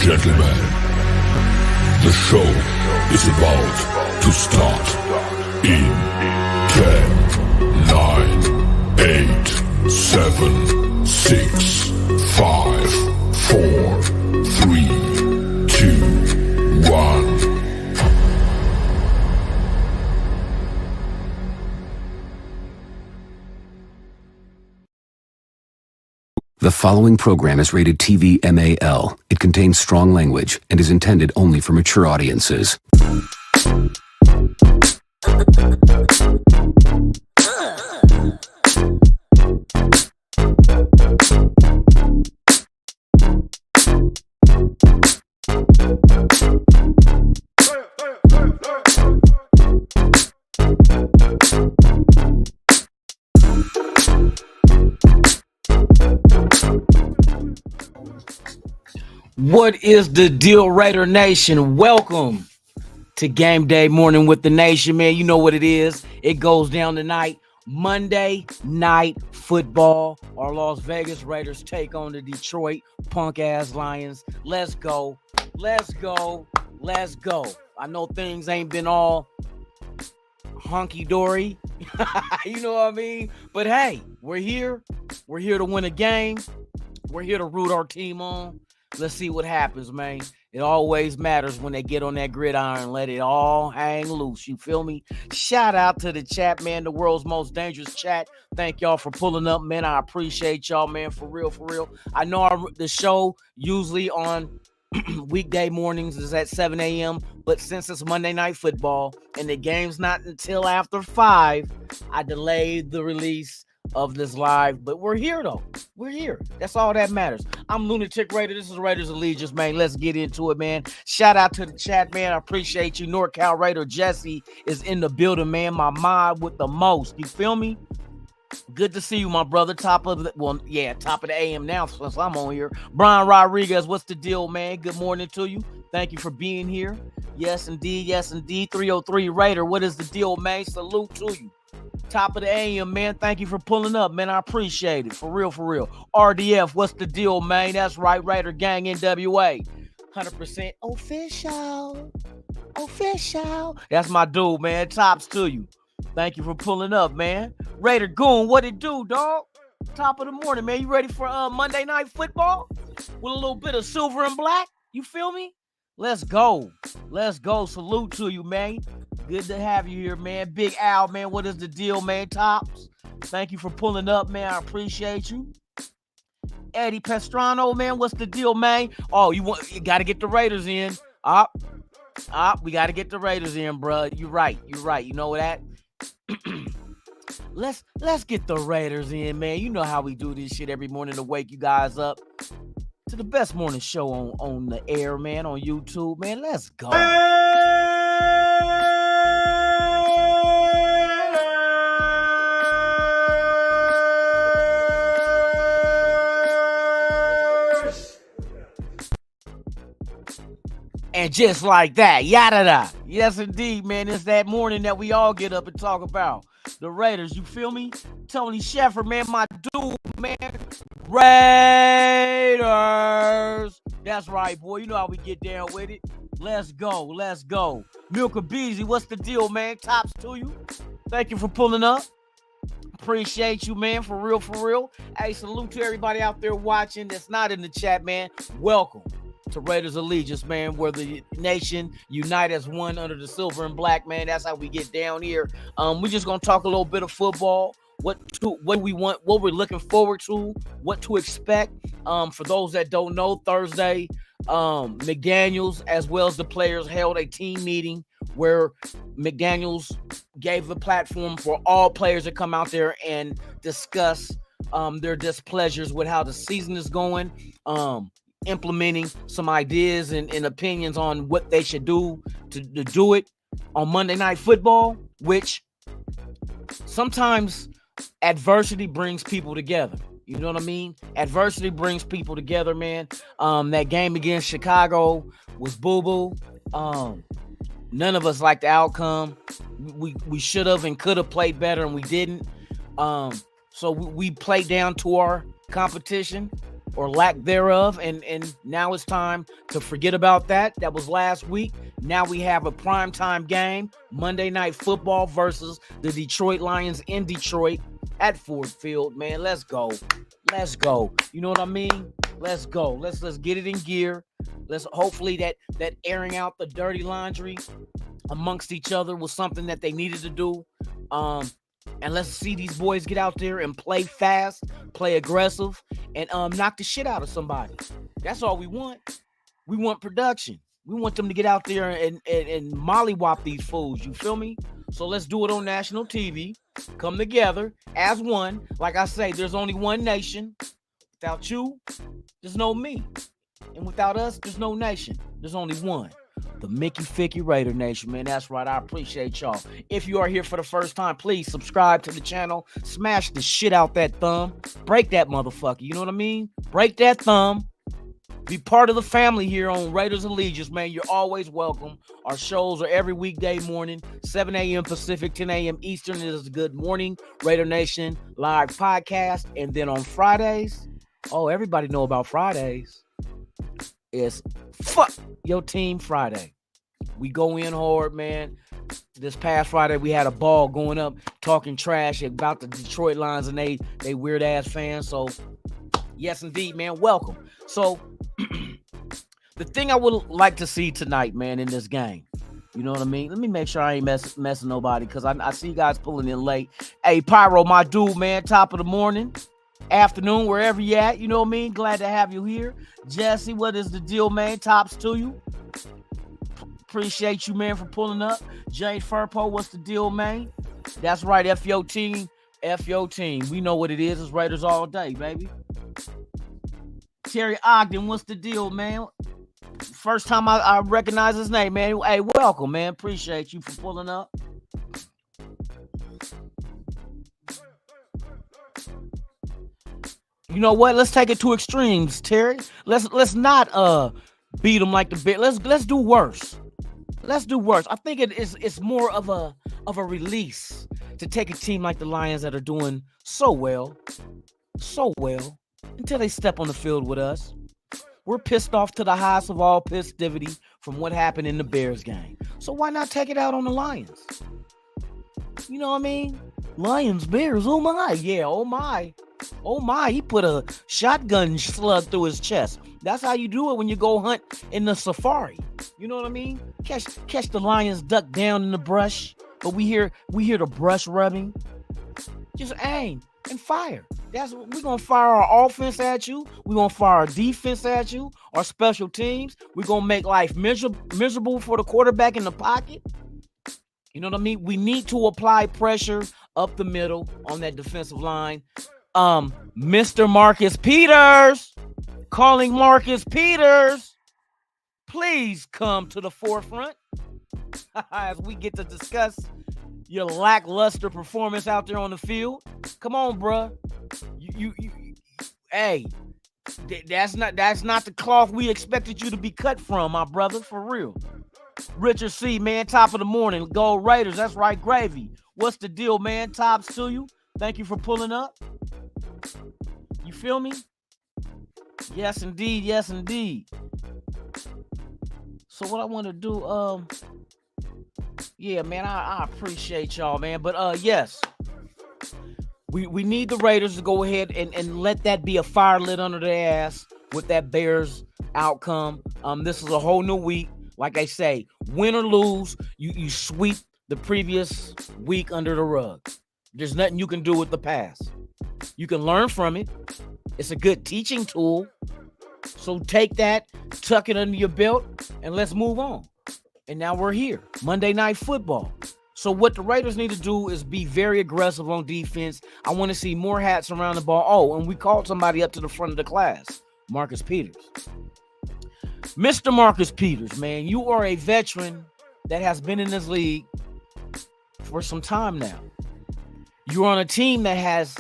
Gentlemen, the show is about to start in 10, 9, 8, 7, 6, 5, 4, 3, 2, 1. The following program is rated TV MAL. It contains strong language and is intended only for mature audiences. What is the deal, Raider Nation? Welcome to Game Day Morning with the Nation, man. You know what it is. It goes down tonight. Monday Night Football. Our Las Vegas Raiders take on the Detroit punk-ass Lions. Let's go. Let's go. Let's go. I know things ain't been all honky-dory. You know what I mean? But hey, we're here. We're here to win a game. We're here to root our team on. Let's see what happens, man. It always matters when they get on that gridiron. Let it all hang loose. You feel me? Shout out to the chat, man. The world's most dangerous chat. Thank y'all for pulling up, man. I appreciate y'all, man. For real, for real. I know the show usually on weekday mornings is at 7 a.m. But since it's Monday Night Football and the game's not until after 5, I delayed the release of this live, but we're here though. We're here. That's all that matters. I'm Lunatic Raider. This is Raiders Allegiance, man. Let's get into it, man. Shout out to the chat, man. I appreciate you. NorCal Raider Jesse is in the building, man. My mod with the most. You feel me? Good to see you, my brother. Top of the AM now since I'm on here. Brian Rodriguez, what's the deal, man? Good morning to you. Thank you for being here. Yes, indeed. Yes, indeed. 303 Raider. What is the deal, man? Salute to you. Top of the AM, man. Thank you for pulling up, man. I appreciate it. For real, for real. RDF, what's the deal, man? That's right, Raider Gang NWA. 100% official. Official. That's my dude, man. Tops to you. Thank you for pulling up, man. Raider Goon, what it do, dog? Top of the morning, man. You ready for Monday Night Football? With a little bit of silver and black? You feel me? Let's go. Let's go. Salute to you, man. Good to have you here, man. Big Al, man. What is the deal, man? Tops. Thank you for pulling up, man. I appreciate you. Eddie Pastrano, man. What's the deal, man? Oh, you got to get the Raiders in. We got to get the Raiders in, bro. You're right. You're right. You know that? Let's get the Raiders in, man. You know how we do this shit every morning to wake you guys up to the best morning show on the air, man, on YouTube, man. Let's go. And just like that, yada-da. Yes, indeed, man. It's that morning that we all get up and talk about. The Raiders, you feel me? Tony Sheffer, man, my dude, man. Raiders. That's right, boy. You know how we get down with it. Let's go. Let's go. Milka Beezy, what's the deal, man? Tops to you. Thank you for pulling up. Appreciate you, man. For real, for real. Hey, salute to everybody out there watching that's not in the chat, man. Welcome to Raiders Allegiance, man, where the nation unite as one under the silver and black, man. That's how we get down here. We're just gonna talk a little bit of football, what we want, what we're looking forward to, what to expect. For those that don't know, Thursday, McDaniels as well as the players held a team meeting where McDaniels gave a platform for all players to come out there and discuss their displeasures with how the season is going. Implementing some ideas and opinions on what they should do to do it on Monday Night Football, which sometimes adversity brings people together. You know what I mean? Adversity brings people together, man. That game against Chicago was boo-boo. None of us liked the outcome. We should have and could have played better, and we didn't. So we played down to our competition or lack thereof, and now it's time to forget about that. That was last week. Now we have a primetime game, Monday Night Football versus the Detroit Lions in Detroit at Ford Field, man. Let's go. Let's go. You know what I mean? Let's go. Let's get it in gear. Let's hopefully that airing out the dirty laundry amongst each other was something that they needed to do. And let's see these boys get out there and play fast, play aggressive, and knock the shit out of somebody. That's all we want. We want production. We want them to get out there and mollywop these fools. You feel me? So let's do it on national TV. Come together as one. Like I say, there's only one nation. Without you, there's no me. And without us, there's no nation. There's only one. The Mickey Ficky Raider Nation, man. That's right. I appreciate y'all. If you are here for the first time, please subscribe to the channel. Smash the shit out that thumb. Break that motherfucker. You know what I mean? Break that thumb. Be part of the family here on Raiders Allegiance, man. You're always welcome. Our shows are every weekday morning, 7 a.m. Pacific, 10 a.m. Eastern. It is the Good Morning Raider Nation live podcast. And then on Fridays, everybody know about Fridays. It's Fuck Your Team Friday. We go in hard, man. This past Friday, we had a ball going up, talking trash about the Detroit Lions and they weird ass fans. So, yes, indeed, man. Welcome. So, the thing I would like to see tonight, man, in this game, you know what I mean? Let me make sure I ain't messing nobody, because I see you guys pulling in late. Hey, Pyro, my dude, man, top of the morning, afternoon, wherever you at, you know what I mean? Glad to have you here. Jesse, what is the deal, man? Tops to you. Appreciate you, man, for pulling up. Jay Furpo, what's the deal, man? That's right, F your team. We know what it is. It's Raiders all day, baby. Terry Ogden, what's the deal, man? First time I recognize his name, man. Hey, welcome, man. Appreciate you for pulling up. You know what? Let's take it to extremes, Terry. Let's not beat them like the bit. Let's do worse. Let's do worse. I think it's more of a release to take a team like the Lions that are doing so well, until they step on the field with us. We're pissed off to the highest of all festivity from what happened in the Bears game. So why not take it out on the Lions? You know what I mean? Lions, Bears, oh my. Yeah, oh my. Oh my, he put a shotgun slug through his chest. That's how you do it when you go hunt in the safari. You know what I mean? Catch the Lions duck down in the brush. But we hear the brush rubbing. Just aim and fire. We're gonna fire our offense at you. We're gonna fire our defense at you, our special teams. We're gonna make life miserable for the quarterback in the pocket. You know what I mean? We need to apply pressure up the middle on that defensive line. Mr. Marcus Peters, calling Marcus Peters, please come to the forefront as we get to discuss your lackluster performance out there on the field. Come on, bruh. Hey, that's not the cloth we expected you to be cut from, my brother, for real. Richard C, man, top of the morning. Go Raiders, that's right, gravy. What's the deal, man? Tops to you. Thank you for pulling up. You feel me? Yes, indeed. Yes, indeed. So what I want to do, yeah, man, I appreciate y'all, man. But yes, we need the Raiders to go ahead and let that be a fire lit under their ass with that Bears outcome. This is a whole new week. Like I say, win or lose, you sweep the previous week under the rug. There's nothing you can do with the past. You can learn from it. It's a good teaching tool. So take that, tuck it under your belt, and let's move on. And now we're here, Monday Night Football. So what the Raiders need to do is be very aggressive on defense. I want to see more hats around the ball. Oh, and we called somebody up to the front of the class, Marcus Peters. Mr. Marcus Peters, man, you are a veteran that has been in this league for some time now. You're on a team that has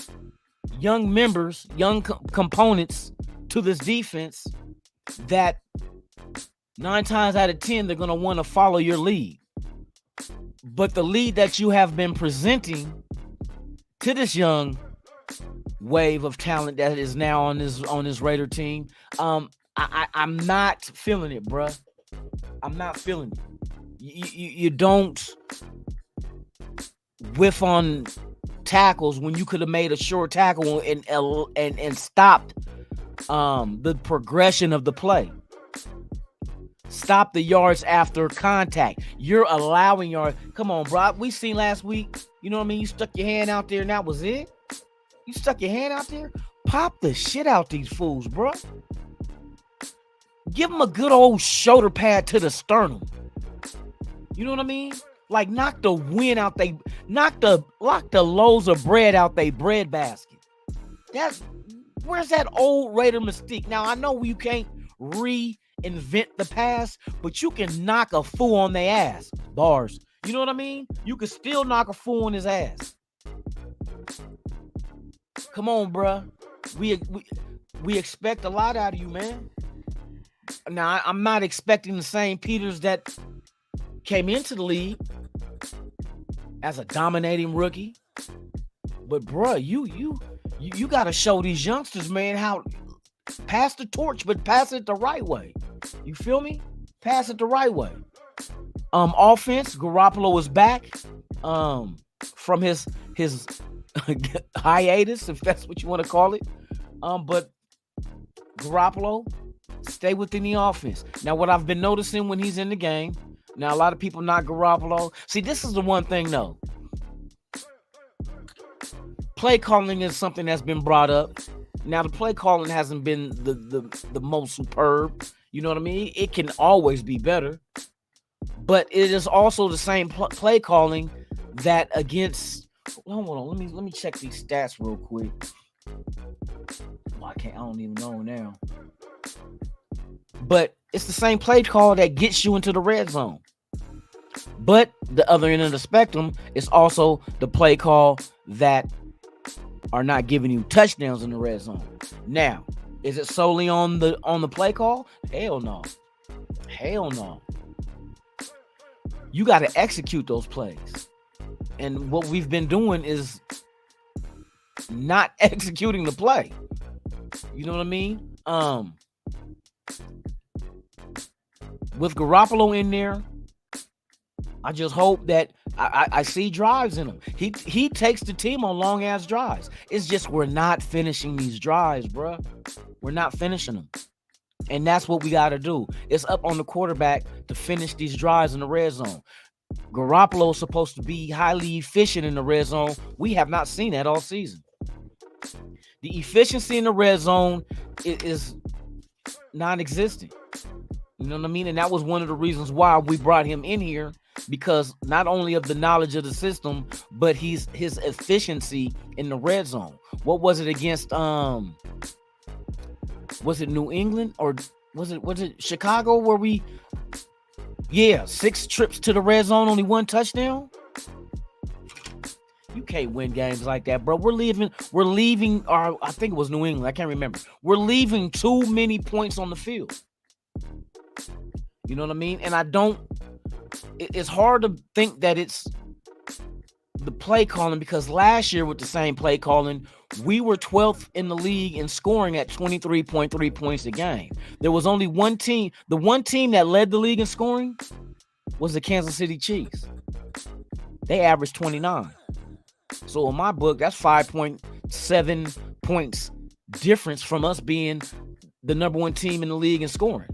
young members, young components to this defense that 9 times out of 10, they're going to want to follow your lead. But the lead that you have been presenting to this young wave of talent that is now on this Raider team, I'm not feeling it, bruh. I'm not feeling it. You don't whiff on tackles when you could have made a short tackle and stopped the progression of the play. Stop the yards after contact. You're allowing yards. Come on, bro. We seen last week. You know what I mean? You stuck your hand out there and that was it. You stuck your hand out there. Pop the shit out these fools, bro. Give them a good old shoulder pad to the sternum. You know what I mean? Like knock the wind out lock the loaves of bread out they bread basket. Where's that old Raider mystique? Now I know you can't invent the pass, but you can knock a fool on their ass. Bars. You know what I mean? You can still knock a fool on his ass. Come on, bruh. We expect a lot out of you, man. Now, I'm not expecting the same Peters that came into the league as a dominating rookie. But bruh, you got to show these youngsters, man, how pass the torch, but pass it the right way. You feel me? Pass it the right way. Offense, Garoppolo is back from his hiatus, if that's what you want to call it. But Garoppolo, stay within the offense. Now, what I've been noticing when he's in the game, now a lot of people not Garoppolo. See, this is the one thing though. Play calling is something that's been brought up. Now, the play calling hasn't been the most superb. You know what I mean? It can always be better. But it is also the same play calling that against. Hold on, let me check these stats real quick. I don't even know now. But it's the same play call that gets you into the red zone. But the other end of the spectrum is also the play call that are not giving you touchdowns in the red zone. Now, is it solely on the play call? Hell no. Hell no. You got to execute those plays. And what we've been doing is not executing the play. You know what I mean? With Garoppolo in there, I just hope that I see drives in him. He takes the team on long ass drives. It's just we're not finishing these drives, bro. We're not finishing them. And that's what we got to do. It's up on the quarterback to finish these drives in the red zone. Garoppolo is supposed to be highly efficient in the red zone. We have not seen that all season. The efficiency in the red zone is non-existent. You know what I mean? And that was one of the reasons why we brought him in here, because not only of the knowledge of the system, but his efficiency in the red zone. What was it against was it New England or was it Chicago where 6 trips to the red zone, only 1 touchdown? You can't win games like that, bro. We're leaving I think it was New England. I can't remember. We're leaving too many points on the field. You know what I mean? And it's hard to think that it's the play calling, because last year with the same play calling, we were 12th in the league in scoring at 23.3 points a game. There was only one team. The one team that led the league in scoring was the Kansas City Chiefs. They averaged 29. So in my book, that's 5.7 points difference from us being the number 1 team in the league in scoring.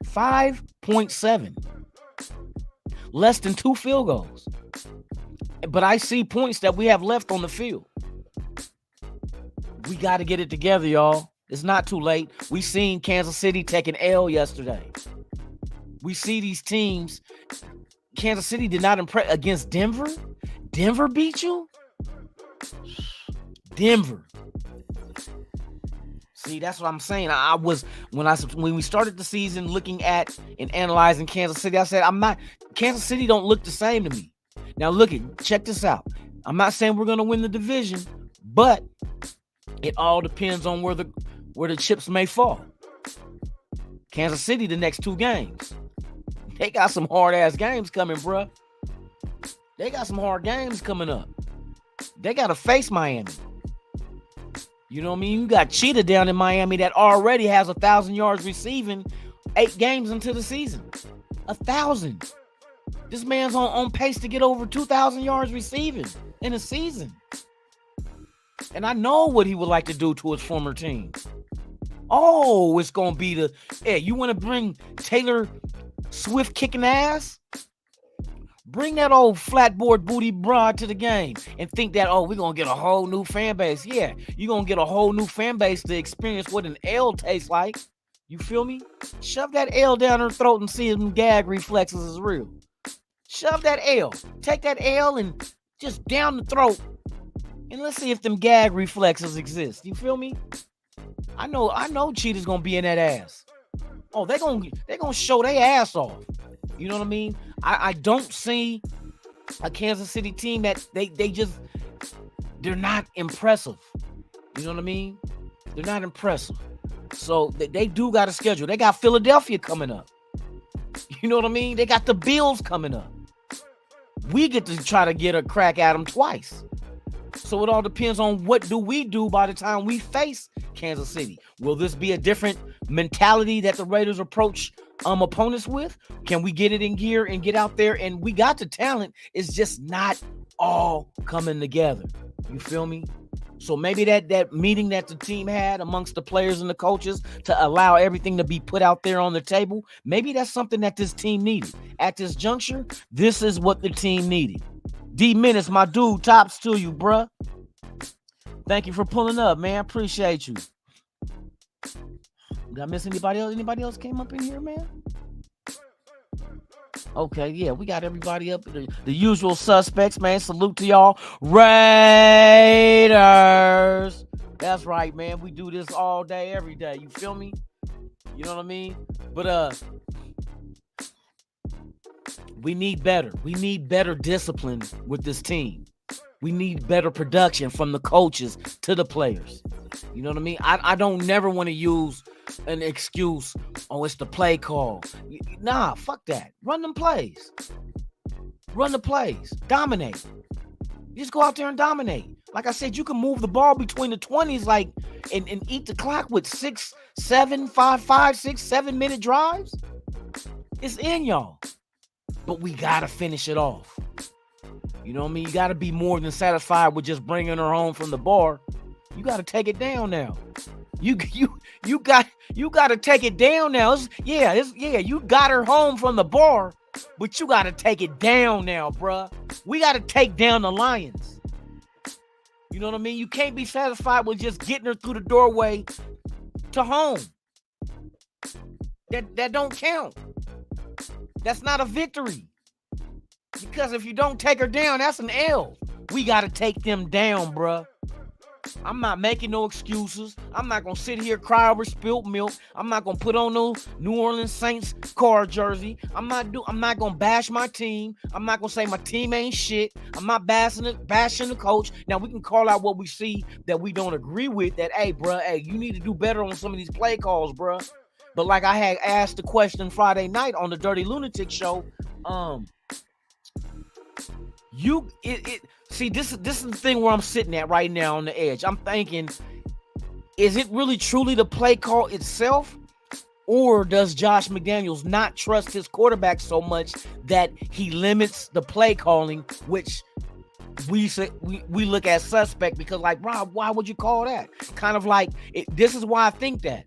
5.7. Less than 2 field goals. But I see points that we have left on the field. We got to get it together, y'all. It's not too late. We seen Kansas City take an L yesterday. We see these teams. Kansas City did not impress against Denver. Denver beat you? Denver. See, that's what I'm saying. When we started the season looking at and analyzing Kansas City, I said, Kansas City don't look the same to me. Now check this out. I'm not saying we're going to win the division, but it all depends on where the chips may fall. Kansas City, the next 2 games. They got some hard-ass games coming, bruh. They got some hard games coming up. They got to face Miami. You know what I mean? You got Cheetah down in Miami that already has 1,000 yards receiving 8 games into the season. 1,000. This man's on pace to get over 2,000 yards receiving in a season. And I know what he would like to do to his former team. Oh, it's going to be you want to bring Taylor Swift kicking ass? Bring that old flatboard booty broad to the game and think that, we're going to get a whole new fan base. Yeah, you're going to get a whole new fan base to experience what an L tastes like. You feel me? Shove that L down her throat and see if them gag reflexes is real. Shove that L. Take that L and just down the throat. And let's see if them gag reflexes exist. You feel me? I know Cheetah's going to be in that ass. Oh, they're gonna show their ass off. You know what I mean? I don't see a Kansas City team that they're not impressive. You know what I mean? They're not impressive. So they do got a schedule. They got Philadelphia coming up. You know what I mean? They got the Bills coming up. We get to try to get a crack at them twice. So it all depends on what do we do by the time we face Kansas City. Will this be a different mentality that the Raiders approach opponents with? Can we get it in gear and get out there? And we got the talent. It's just not all coming together. You feel me? So maybe that meeting that the team had amongst the players and the coaches to allow everything to be put out there on the table, maybe that's something that this team needed. At this juncture, this is what the team needed. D Menace, my dude, tops to you, bruh. Thank you for pulling up, man. I appreciate you. Did I miss anybody else? Anybody else came up in here, man? Okay, yeah, we got everybody up. The usual suspects, man. Salute to y'all. Raiders. That's right, man. We do this all day, every day. You feel me? You know what I mean? But we need better. We need better discipline with this team. We need better production from the coaches to the players. You know what I mean? I don't never want to use an excuse. Oh, it's the play call. Nah, fuck that. Run them plays. Run the plays. Dominate. Just go out there and dominate. Like I said, you can move the ball between the 20s, like, and eat the clock with 6, 7, 5, 6, 7 minute drives. It's in y'all. But we got to finish it off. You know what I mean? You got to be more than satisfied with just bringing her home from the bar. You got to take it down now. You got to take it down now. You got her home from the bar, but you got to take it down now, bruh. We got to take down the Lions. You know what I mean? You can't be satisfied with just getting her through the doorway to home. That don't count. That's not a victory. Because if you don't take her down, that's an L. We got to take them down, bruh. I'm not making no excuses. I'm not going to sit here cry over spilt milk. I'm not going to put on no New Orleans Saints car jersey. I'm not going to bash my team. I'm not going to say my team ain't shit. I'm not bashing the coach. Now, we can call out what we see that we don't agree with, that, hey, bruh, hey, you need to do better on some of these play calls, bruh. But like I had asked the question Friday night on the Dirty Lunatic show, see, this is the thing where I'm sitting at right now on the edge. I'm thinking, is it really truly the play call itself? Or does Josh McDaniels not trust his quarterback so much that he limits the play calling, which we look at suspect because, like, Rob, why would you call that? Kind of like, this is why I think that.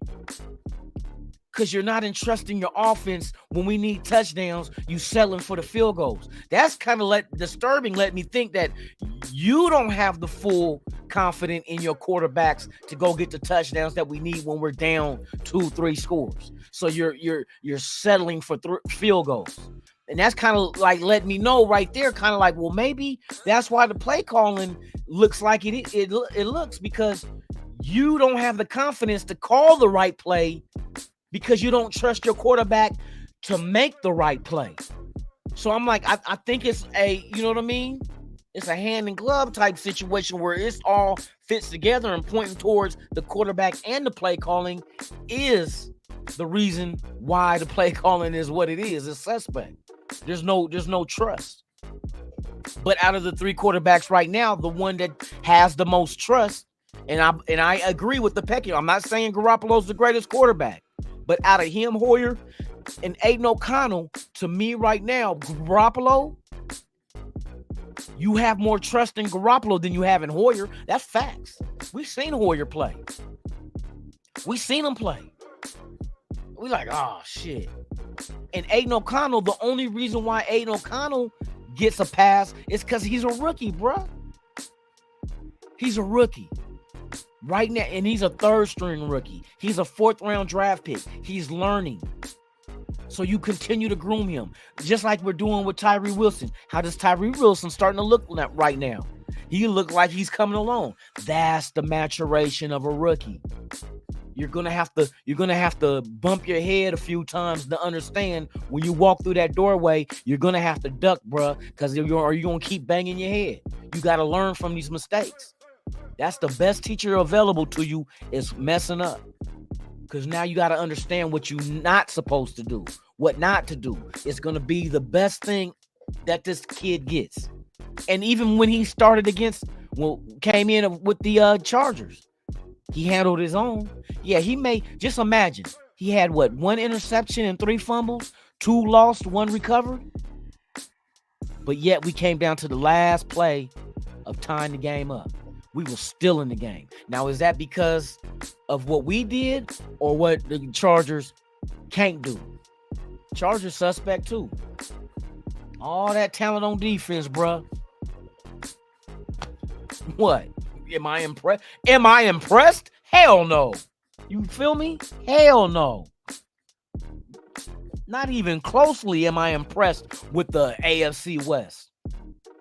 Because you're not entrusting your offense when we need touchdowns, you settling for the field goals. That's kind of disturbing. Let me think that you don't have the full confidence in your quarterbacks to go get the touchdowns that we need when we're down 2-3 scores. So you're settling for field goals. And that's kind of like let me know right there, kind of like, well, maybe that's why the play calling looks like it looks, because you don't have the confidence to call the right play because you don't trust your quarterback to make the right play. So I'm like, I think it's you know what I mean? It's a hand in glove type situation where it's all fits together, and pointing towards the quarterback and the play calling is the reason why the play calling is what it is. It's suspect. There's no trust. But out of the 3 quarterbacks right now, the one that has the most trust, and I agree with the pecking. I'm not saying Garoppolo's the greatest quarterback. But out of him, Hoyer, and Aiden O'Connell, to me right now, Garoppolo, you have more trust in Garoppolo than you have in Hoyer. That's facts. We've seen Hoyer play. We've seen him play. We like, oh, shit. And Aiden O'Connell, the only reason why Aiden O'Connell gets a pass is because he's a rookie, bruh. He's a rookie. Right now, and he's a 3rd-string rookie. He's a 4th-round draft pick. He's learning. So you continue to groom him. Just like we're doing with Tyree Wilson. How does Tyree Wilson starting to look right now? He look like he's coming along. That's the maturation of a rookie. You're gonna have to bump your head a few times to understand when you walk through that doorway. You're gonna have to duck, bruh, because you're gonna keep banging your head. You got to learn from these mistakes. That's the best teacher available to you is messing up, because now you got to understand what you're not supposed to do, what not to do. It's gonna be the best thing that this kid gets. And even when he started came in with the Chargers, he handled his own. Yeah, just imagine. He had what? 1 interception and 3 fumbles, 2 lost, 1 recovered. But yet we came down to the last play of tying the game up. We were still in the game. Now, is that because of what we did or what the Chargers can't do? Chargers suspect too. All that talent on defense, bruh. What? Am I impressed? Am I impressed? Hell no. You feel me? Hell no. Not even closely am I impressed with the AFC West.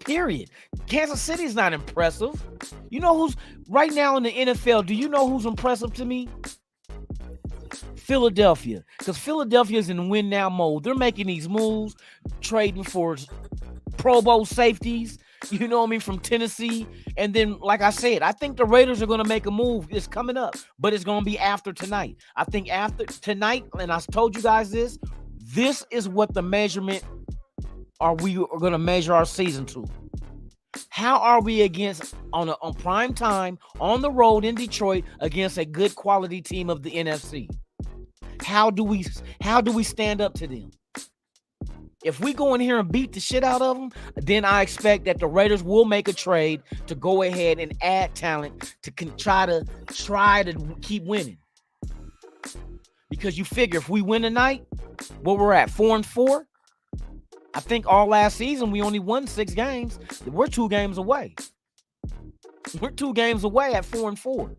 Period. Kansas City's not impressive. You know who's right now in the NFL? Do you know who's impressive to me? Philadelphia. Because Philadelphia's in win now mode. They're making these moves, trading for Pro Bowl safeties, you know what I mean, from Tennessee. And then, like I said, I think the Raiders are going to make a move. It's coming up, but it's going to be after tonight. I think after tonight, and I told you guys this is what the measurement we are going to measure our season to. How are we on prime time, on the road in Detroit against a good quality team of the NFC? How do we stand up to them? If we go in here and beat the shit out of them, then I expect that the Raiders will make a trade to go ahead and add talent to try to keep winning. Because you figure if we win tonight, what we're at, 4-4. I think all last season we only won 6 games. We're 2 games away. We're 2 games away at 4-4.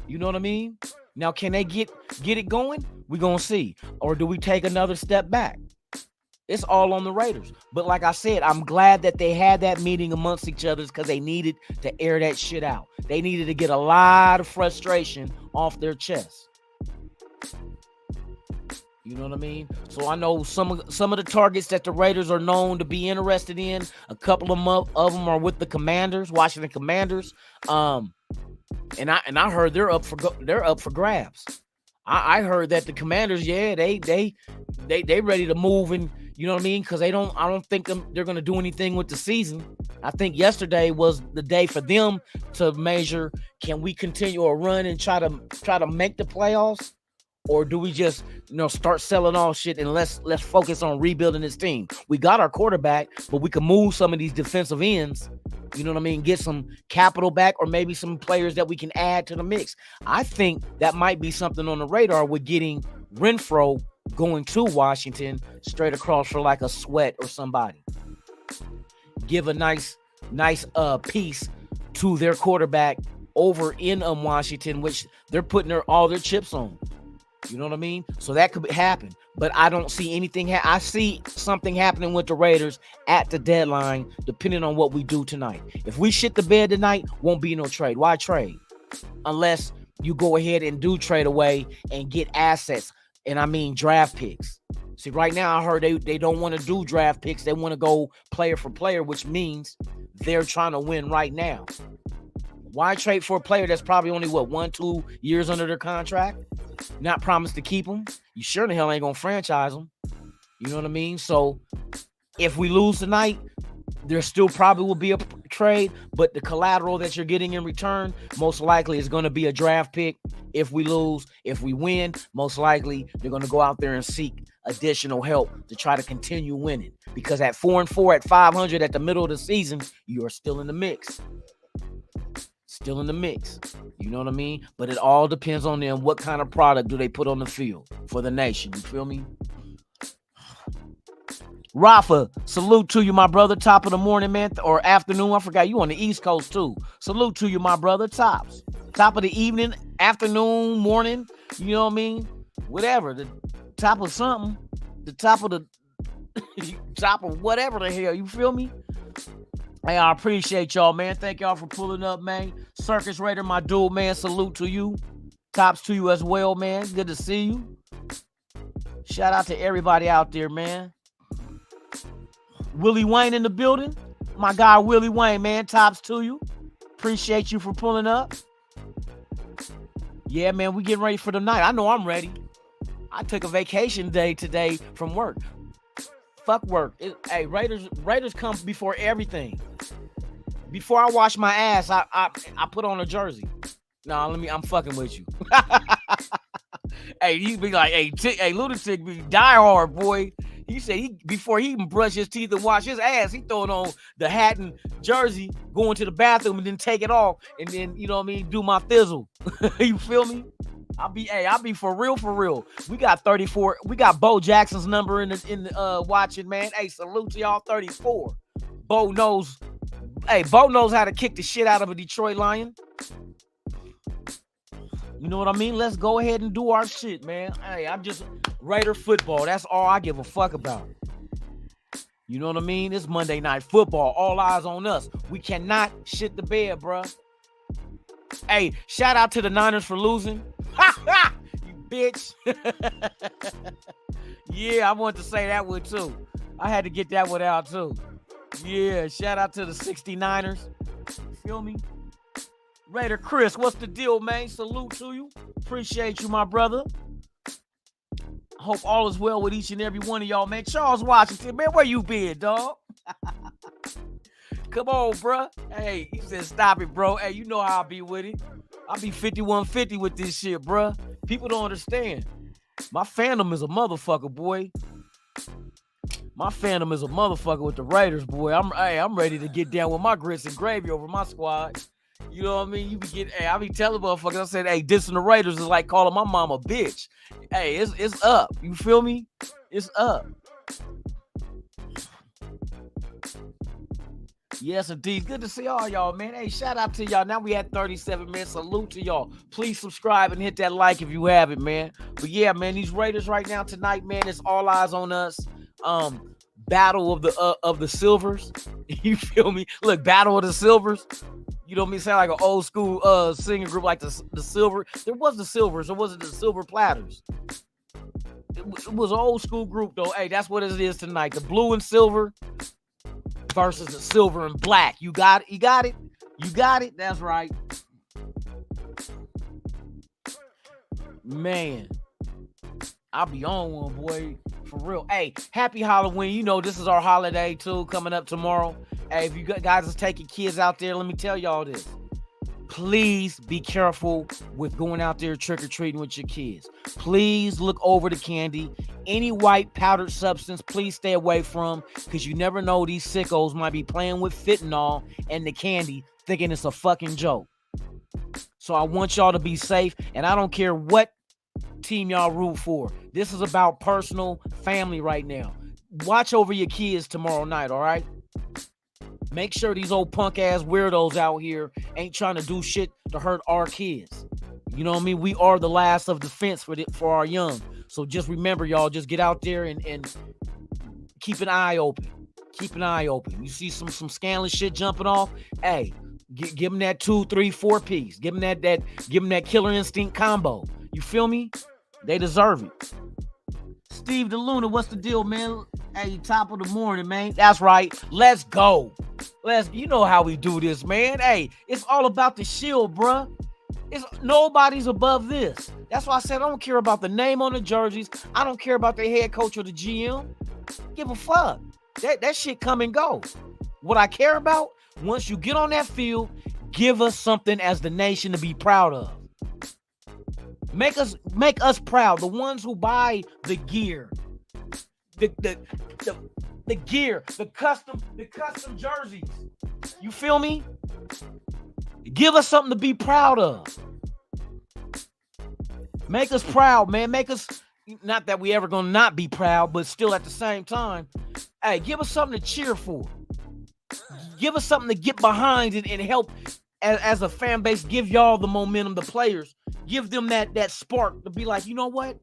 You know what I mean? Now, can they get it going? We're gonna see. Or do we take another step back? It's all on the Raiders. But like I said, I'm glad that they had that meeting amongst each other because they needed to air that shit out. They needed to get a lot of frustration off their chest. You know what I mean? So I know some of the targets that the Raiders are known to be interested in. A couple of them are with the Commanders, Washington Commanders. And I heard they're up for grabs. I heard that the Commanders, yeah, they ready to move, and you know what I mean? Because I don't think they're gonna do anything with the season. I think yesterday was the day for them to measure: can we continue a run and try to make the playoffs, or do we just start selling all shit and let's focus on rebuilding this team? We got our quarterback, but we can move some of these defensive ends. You know what I mean? Get some capital back, or maybe some players that we can add to the mix. I think that might be something on the radar with getting Renfro going to Washington straight across for like a Sweat or somebody. Give a nice piece to their quarterback over in Washington, which they're putting all their chips on. You know what I mean? So that could happen. But I don't see anything. I see something happening with the Raiders at the deadline, depending on what we do tonight. If we shit the bed tonight, won't be no trade. Why trade? Unless you go ahead and do trade away and get assets. And I mean draft picks. See, right now I heard they don't want to do draft picks. They want to go player for player, which means they're trying to win right now. Why trade for a player that's probably only 1-2 years under their contract? Not promised to keep them. You sure the hell ain't gonna franchise them. You know what I mean? So if we lose tonight, there still probably will be a trade, but the collateral that you're getting in return most likely is going to be a draft pick. If we lose, if we win, most likely they're going to go out there and seek additional help to try to continue winning, because at 4-4 at 500 at the middle of the season, you are still in the mix. Still in the mix. You know what I mean? But it all depends on them. What kind of product do they put on the field for the nation? You feel me? Rafa, salute to you, my brother. Top of the morning, man, or afternoon. I forgot you on the East Coast too. Salute to you, my brother. Top of the evening, afternoon, morning. You know what I mean? Whatever. The top of something. The top of the top of whatever the hell. You feel me? Hey, I appreciate y'all, man. Thank y'all for pulling up, man. Circus Raider, my dude, man. Salute to you. Tops to you as well, man. Good to see you. Shout out to everybody out there, man. Willie Wayne in the building. My guy, Willie Wayne, man. Tops to you. Appreciate you for pulling up. Yeah, man, we getting ready for the night. I know I'm ready. I took a vacation day today from work. Fuck work. Hey, Raiders come before everything. Before I wash my ass, I put on a jersey. Nah, I'm fucking with you. Hey, you be like, hey, Lunatic be die hard, boy. He said before he even brush his teeth and wash his ass, he throwing on the hat and jersey, going to the bathroom and then take it off and then, you know what I mean, do my thizzle. You feel me? I'll be for real. We got 34. We got Bo Jackson's number in the watching, man. Hey, salute to y'all, 34. Bo knows how to kick the shit out of a Detroit Lion. You know what I mean? Let's go ahead and do our shit, man. Hey, I'm just Raider football. That's all I give a fuck about. You know what I mean? It's Monday Night Football. All eyes on us. We cannot shit the bed, bruh. Hey, shout out to the Niners for losing. You bitch. Yeah, I wanted to say that one too. I had to get that one out too. Yeah, shout out to the 69ers. You feel me? Raider Chris, what's the deal, man? Salute to you. Appreciate you, my brother. Hope all is well with each and every one of y'all, man. Charles Washington, man, where you been, dog? Come on, bro. Hey, he said, stop it, bro. Hey, you know how I be with it. I be 5150 with this shit, bro. People don't understand. My fandom is a motherfucker, boy. My fandom is a motherfucker with the Raiders, boy. I'm ready to get down with my grits and gravy over my squad. You know what I mean? I be telling motherfuckers, I said, hey, dissing the Raiders is like calling my mom a bitch. Hey, it's up. You feel me? It's up. Yes, indeed. Good to see all y'all, man. Hey, shout out to y'all. Now we at 37 minutes. Salute to y'all. Please subscribe and hit that like if you haven't, man. But yeah, man, these Raiders right now tonight, man, it's all eyes on us. Battle of the Silvers. You feel me? Look, Battle of the Silvers. You know what I mean? Sound like an old school singing group like the Silver. There was the Silvers, or was it the Silver Platters? It was an old school group though. Hey, that's what it is tonight. The blue and silver versus the silver and black. You got it? You got it? You got it? That's right. Man, I'll be on one, boy. For real. Hey, happy Halloween. You know this is our holiday too, coming up tomorrow. Hey, if you guys are taking kids out there, let me tell y'all this. Please be careful with going out there trick-or-treating with your kids. Please look over the candy. Any white powdered substance, please stay away from, because you never know, these sickos might be playing with fentanyl and the candy, thinking it's a fucking joke. So I want y'all to be safe, and I don't care what team y'all root for. This is about personal family right now. Watch over your kids tomorrow night, all right? Make sure these old punk ass weirdos out here ain't trying to do shit to hurt our kids. You know what I mean? We are the last of defense for our young. So just remember, y'all, just get out there and keep an eye open. Keep an eye open. You see some scandalous shit jumping off? Hey, give them that 2, 3, 4 piece. Give them that Killer Instinct combo. You feel me? They deserve it. Steve the Luna, what's the deal, man? Hey, top of the morning, man. That's right. Let's go. You know how we do this, man. Hey, it's all about the shield, bruh. Nobody's above this. That's why I said I don't care about the name on the jerseys. I don't care about the head coach or the GM. Give a fuck. That shit come and go. What I care about, once you get on that field, give us something as the nation to be proud of. Make us proud. The ones who buy the gear, the gear, the custom jerseys. You feel me? Give us something to be proud of. Make us proud, man. Make us, not that we ever gonna not be proud, but still at the same time, hey, give us something to cheer for. Give us something to get behind and help as a fan base. Give y'all the momentum, the players. Give them that spark to be like, you know what?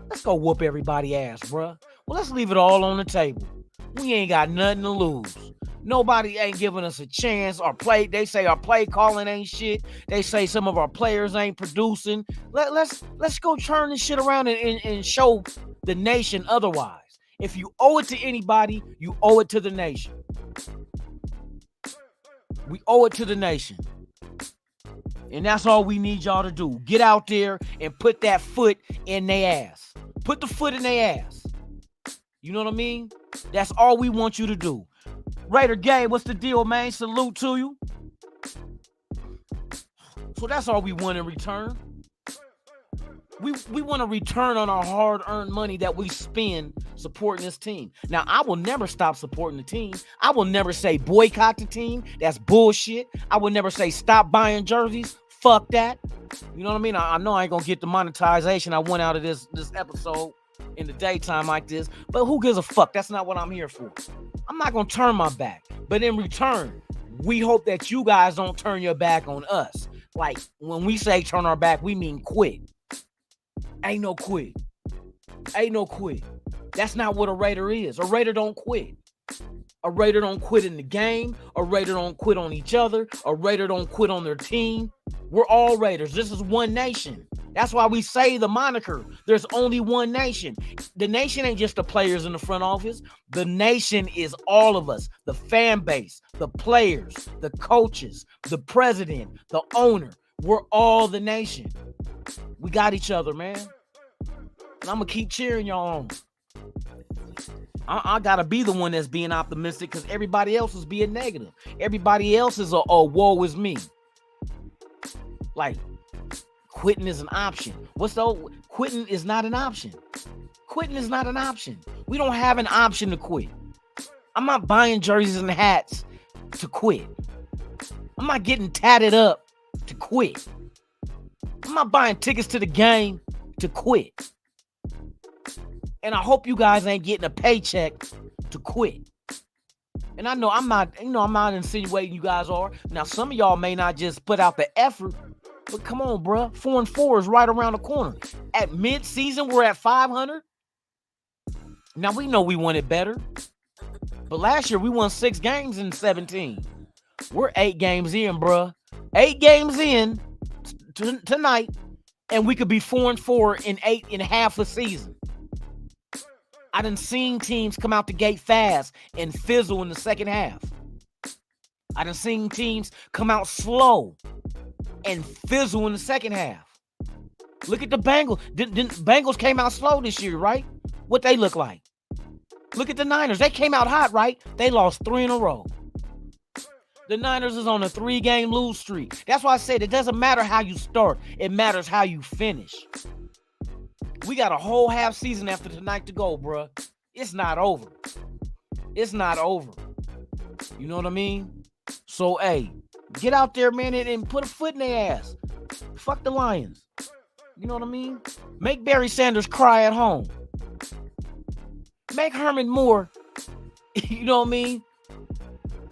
Let's go whoop everybody ass, bruh. Well, let's leave it all on the table. We ain't got nothing to lose. Nobody ain't giving us a chance. They say our play calling ain't shit. They say some of our players ain't producing. Let's go turn this shit around and show the nation otherwise. If you owe it to anybody, you owe it to the nation. We owe it to the nation. And that's all we need y'all to do. Get out there and put that foot in their ass. Put the foot in their ass. You know what I mean? That's all we want you to do. Raider Gabe, what's the deal, man? Salute to you. So that's all we want in return. We want to return on our hard-earned money that we spend supporting this team. Now, I will never stop supporting the team. I will never say boycott the team. That's bullshit. I will never say stop buying jerseys. Fuck that. You know what I mean? I know I ain't going to get the monetization I want out of this episode in the daytime like this, but who gives a fuck? That's not what I'm here for. I'm not going to turn my back. But in return, we hope that you guys don't turn your back on us. Like, when we say turn our back, we mean quit. Ain't no quit. Ain't no quit. That's not what a Raider is. A Raider don't quit. A Raider don't quit in the game. A Raider don't quit on each other. A Raider don't quit on their team. We're all Raiders. This is one nation. That's why we say the moniker. There's only one nation. The nation ain't just the players in the front office. The nation is all of us. The fan base, the players, the coaches, the president, the owner. We're all the nation. We got each other, man. And I'm going to keep cheering y'all on. I got to be the one that's being optimistic because everybody else is being negative. Everybody else is a woe is me. Like, quitting is an option. Quitting is not an option. Quitting is not an option. We don't have an option to quit. I'm not buying jerseys and hats to quit. I'm not getting tatted up to quit. I'm not buying tickets to the game to quit. And I hope you guys ain't getting a paycheck to quit. And I know I'm not insinuating you guys are. Now, some of y'all may not just put out the effort, but come on, bro. 4-4 is right around the corner. At mid-season, we're at 500. Now, we know we wanted better. But last year, we won 6 games in 17. We're 8 games in, bro. 8 games in tonight, and we could be 4-4 in 8.5 a season. I done seen teams come out the gate fast and fizzle in the second half. I done seen teams come out slow and fizzle in the second half. Look at the Bengals. Bengals came out slow this year, right? What they look like. Look at the Niners. They came out hot, right? They lost 3 in a row. The Niners is on a 3-game lose streak. That's why I said it doesn't matter how you start. It matters how you finish. We got a whole half season after tonight to go, bruh. It's not over. It's not over. You know what I mean? So, hey, get out there, man, and put a foot in their ass. Fuck the Lions. You know what I mean? Make Barry Sanders cry at home. Make Herman Moore, you know what I mean?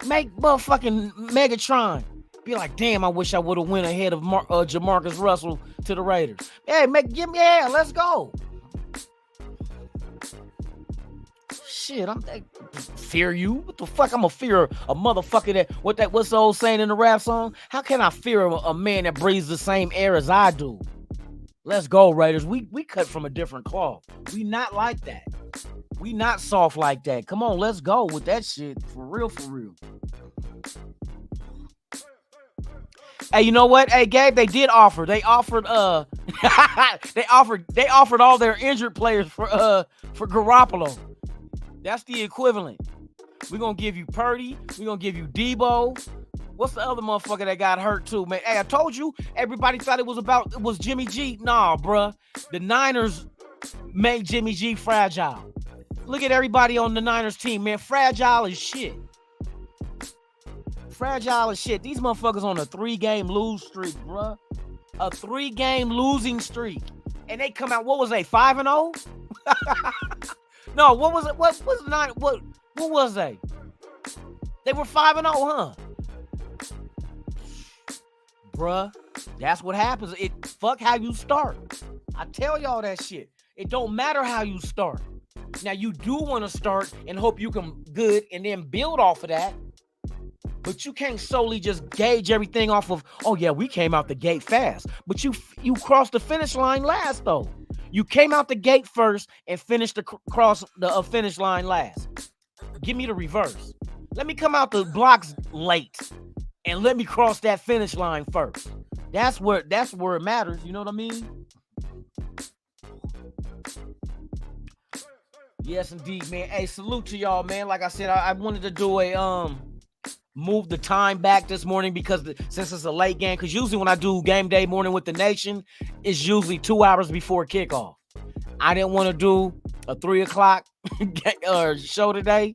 Make motherfucking Megatron be like, damn, I wish I would have went ahead of Jamarcus Russell to the Raiders. Hey, let's go. Shit, fear you? What the fuck? I'm gonna fear a motherfucker what's the old saying in the rap song? How can I fear a man that breathes the same air as I do? Let's go, Raiders. We cut from a different cloth. We not like that. We not soft like that. Come on, let's go with that shit. For real, for real. Hey, you know what? Hey, Gabe, they did offer. They offered they offered all their injured players for Garoppolo. That's the equivalent. We're gonna give you Purdy, we're gonna give you Debo. What's the other motherfucker that got hurt too, man? Hey, I told you, everybody thought it was Jimmy G. Nah, bruh. The Niners made Jimmy G fragile. Look at everybody on the Niners team, man. Fragile as shit. Fragile as shit. These motherfuckers on a 3-game lose streak, bruh. A 3-game losing streak. And they come out, what was they, 5-0? No, what was it? What was they? They were 5-0, huh? Bruh, that's what happens. Fuck how you start. I tell y'all that shit. It don't matter how you start. Now, you do want to start and hope you can good and then build off of that. But you can't solely just gauge everything off of, oh yeah, we came out the gate fast. But you crossed the finish line last though. You came out the gate first and finished the cross the finish line last. Give me the reverse. Let me come out the blocks late and let me cross that finish line first. That's where it matters. You know what I mean? Yes, indeed, man. Hey, salute to y'all, man. Like I said, I wanted to do a move the time back this morning because since it's a late game, because usually when I do game day morning with the nation, it's usually 2 hours before kickoff. I didn't want to do a 3 o'clock show today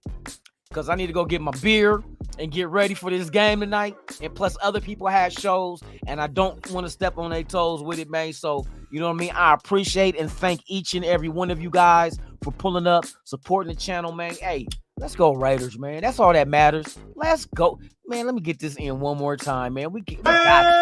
because I need to go get my beer and get ready for this game tonight. And plus other people had shows and I don't want to step on their toes with it, man. So, you know what I mean? I appreciate and thank each and every one of you guys for pulling up, supporting the channel, man. Hey, let's go Raiders, man. That's all that matters. Let's go. Man, let me get this in one more time, man. We got it.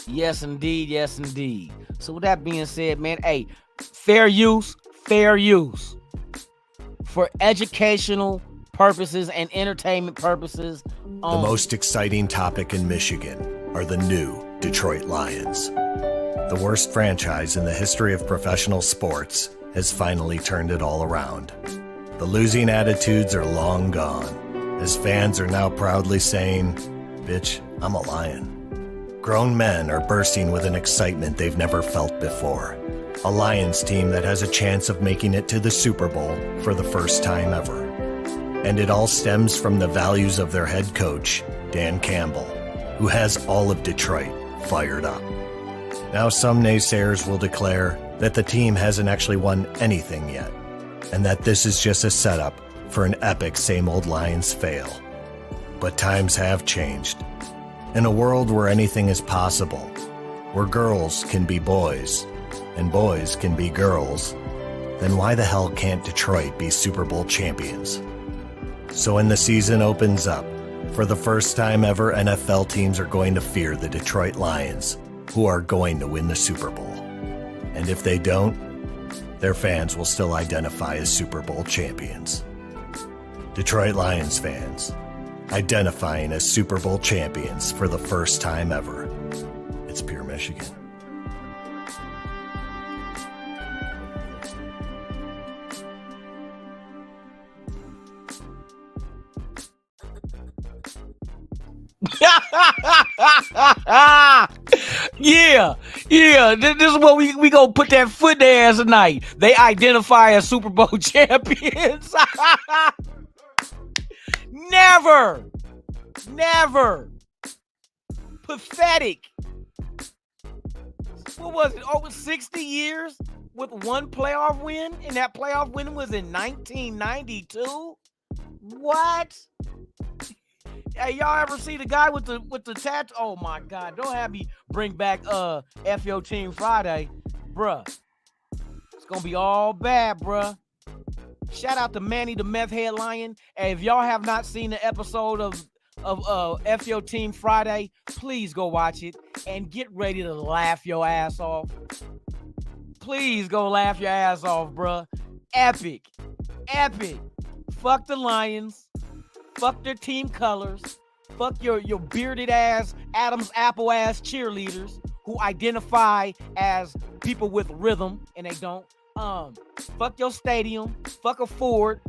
Yes, indeed. Yes, indeed. So with that being said, man, hey, fair use for educational purposes and entertainment purposes. The most exciting topic in Michigan are the new Detroit Lions. The worst franchise in the history of professional sports has finally turned it all around. The losing attitudes are long gone, as fans are now proudly saying, "Bitch, I'm a Lion." Grown men are bursting with an excitement they've never felt before. A Lions team that has a chance of making it to the Super Bowl for the first time ever. And it all stems from the values of their head coach, Dan Campbell, who has all of Detroit fired up. Now some naysayers will declare that the team hasn't actually won anything yet, and that this is just a setup for an epic same old Lions fail. But times have changed. In a world where anything is possible, where girls can be boys, and boys can be girls, then why the hell can't Detroit be Super Bowl champions? So when the season opens up, for the first time ever, NFL teams are going to fear the Detroit Lions, who are going to win the Super Bowl. And if they don't, their fans will still identify as Super Bowl champions. Detroit Lions fans, identifying as Super Bowl champions for the first time ever. It's pure Michigan. Yeah. This is what we gonna put that foot in their ass tonight. They identify as Super Bowl champions. Never. Pathetic. What was it? Over 60 years with one playoff win, and that playoff win was in 1992. What? Hey, y'all ever see the guy with the tattoo? Oh my God! Don't have me bring back F Your Team Friday, bruh. It's gonna be all bad, bruh. Shout out to Manny the Meth Head Lion. Hey, if y'all have not seen the episode of F Your Team Friday, please go watch it and get ready to laugh your ass off. Please go laugh your ass off, bruh. Epic. Fuck the Lions. Fuck their team colors. Fuck your bearded ass, Adam's apple ass cheerleaders who identify as people with rhythm and they don't. Fuck your stadium. Fuck a Ford.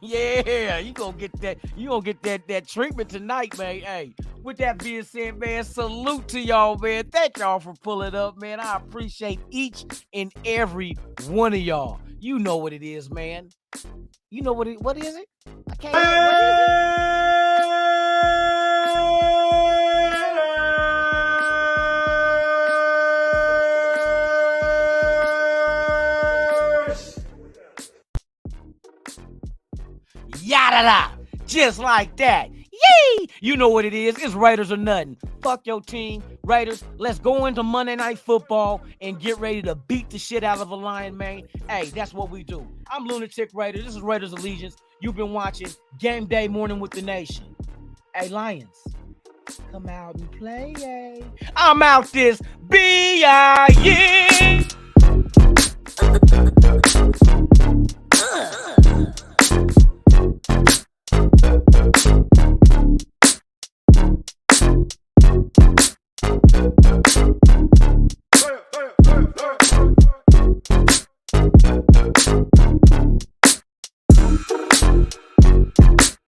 Yeah, you gonna get that treatment tonight, man. Hey, with that being said, man, salute to y'all, man. Thank y'all for pulling up, man. I appreciate each and every one of y'all. You know what it is, man. You know what is it? I can't. What is it? Yada, just like that. Yee! You know what it is. It's Raiders or nothing. Fuck your team. Raiders, let's go into Monday Night Football and get ready to beat the shit out of a Lion, man. Hey, that's what we do. I'm Lunatic Raider. This is Raiders Allegiance. You've been watching Game Day Morning with the Nation. Hey, Lions, come out and play. I'm out this B-I-E.